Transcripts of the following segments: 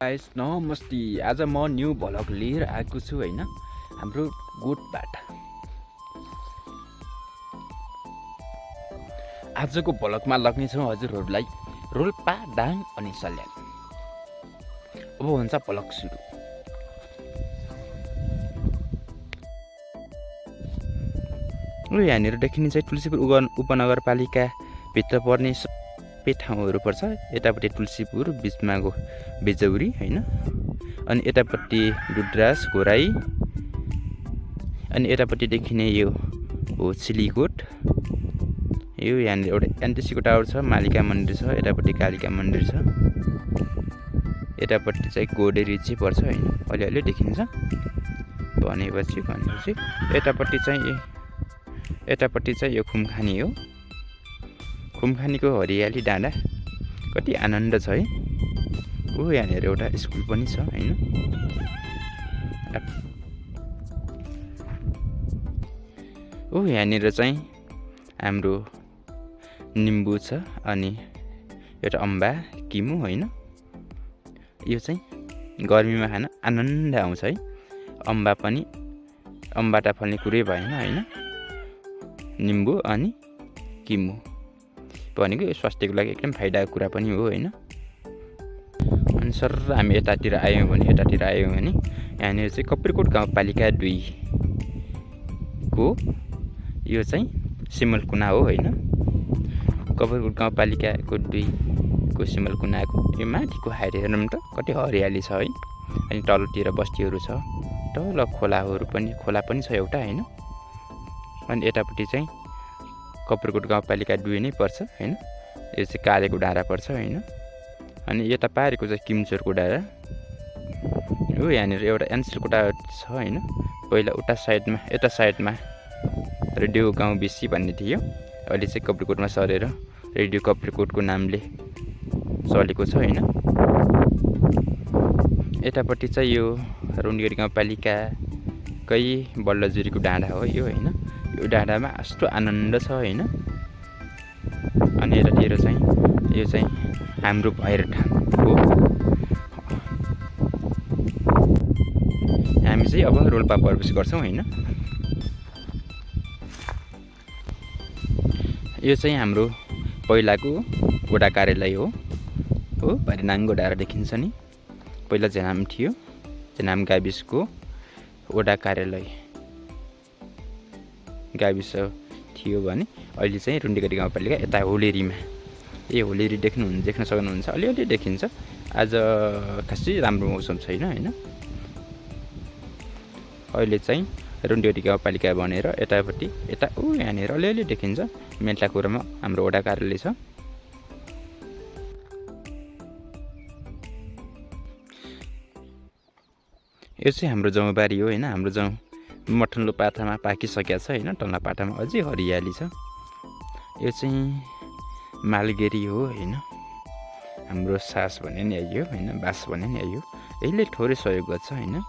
Guys नमस्ते। आज म न्यू भ्लग लिएर आएको छु हैन हाम्रो गोठबाट। आजको भ्लगमा लाग्नेछौँ हजुरहरूलाई रोल्पा, डाङ अनि सल्यान। अब हुन्छ भ्लग सुरु। यहाँनिर देखिने चाहिँ तुलसीपुर उपनगरपालिका भित्र पर्ने सबै ठाउँहरू पर्छ। यतापट्टि तुलसीपुर, बिचमा बेजौरी हैन, अनि यतापट्टि डुड्रास, घोराई, अनि यतापट्टि देखिने यो हो चिलीकोट। यो यहाँनिर एउटा एनटिसीको टावर छ, मालिका मन्दिर छ, यतापट्टि कालिका मन्दिर छ, यतापट्टि चाहिँ गोडेरी चाहिँ पर्छ हैन, अलिअलि देखिन्छ। भनेपछि यतापट्टि चाहिँ यो खुमखानी हो। खुमखानीको हरियाली डाँडा कति आनन्द छ है। यहाँनिर एउटा स्कुल पनि छ हैन। यहाँनिर चाहिँ हाम्रो निम्बु छ, अनि एउटा अम्बा, किमु हैन। यो चाहिँ गर्मीमा खान आनन्द आउँछ है। अम्बाटा फल्ने कुरै भएन हैन। निम्बु अनि किमु भनेको स्वास्थ्यको लागि एकदम फाइदाको कुरा पनि हो हैन। अनि सर हामी यतातिर आयौँ भने यहाँनिर चाहिँ कप्रिकोट गाउँपालिका 2 को यो चाहिँ सिमलकुना हो हैन। कप्रिकोट गाउँपालिकाको 2 को सिमलकुनाको यो माथिको हाइट हेर्नु त कति हरियाली छ है। अनि तलतिर बस्तीहरू छ, तल खोला पनि छ एउटा हैन। अनि यतापट्टि चाहिँ कप्रिकोट गाउँपालिका 2 नै पर्छ हैन। यो चाहिँ कालेको डाँडा पर्छ हैन। अनि यता पारेको चाहिँ किमचोरको डाँडा हो। यहाँनिर एउटा एनसिलको टावर छ हैन। पहिला यता साइडमा रेडियो गाउँ बिसी भन्ने थियो, अहिले चाहिँ कप्रिकोटमा सरेर रेडियो कप्रिकोटको नामले चलेको छ हैन। यतापट्टि चाहिँ यो रुन्डगढी गाउँपालिकाकै बल्लजुरीको डाँडा हो यो हैन। यो डाँडामा यस्तो आनन्द छ हैन। अनि यतातिर चाहिँ यो चाहिँ हाम्रो भैरठान हो। हामी चाहिँ अब रोल्पा प्रवेश गर्छौँ हैन। यो चाहिँ हाम्रो पहिलाको वडा कार्यालय हो। भरिनाङ डाँडा देखिन्छ नि। पहिला झेनाम थियो, झेनाम गाविसको वडा कार्यालय गाविस थियो भने अहिले चाहिँ रुन्डगढी गाउँपालिका यता होलेरीमा। होलेरी देख्न सक्नुहुन्छ, अलिअलि देखिन्छ। आज खासै राम्रो मौसम छैन हैन। अहिले चाहिँ रुन्डगढी गाउँपालिका भनेर यतापट्टि यहाँनिर अलिअलि देखिन्छ। मेटलाकुरामा हाम्रो वडा कार्यालय छ। यो चाहिँ हाम्रो जौबारी हो हैन। हाम्रो जौँ मठन्लो पातामा पाकिसकेको छ हैन। टल्ला पाटामा अझै हरियाली छ। यो चाहिँ मालगेरी हो हैन। हाम्रो सास भने नि आइयो हैन, बास भने नि आइयो। यसले थोरै सहयोग गर्छ हैन।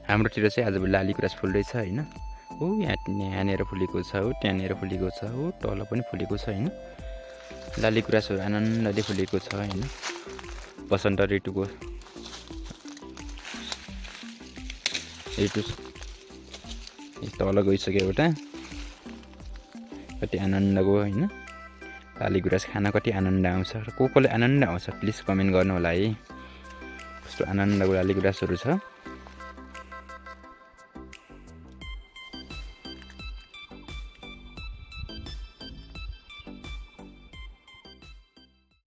हाम्रोतिर चाहिँ आज लालीगुराँस फुल्दैछ हैन। यहाँनिर फुलेको छ, त्यहाँनिर फुलेको छ, तल पनि फुलेको छ हैन। लालीगुराँसहरू आनन्दले फुलेको छ हैन। वसन्त ऋतु तल गइसक्यो एउटा। कति आनन्दको हैन। लालीगुराँस खान कति आनन्द आउँछ र कोले आनन्द आउँछ प्लिज कमेन्ट गर्नु होला है। कस्तो आनन्दको लालीगुराँसहरू छ।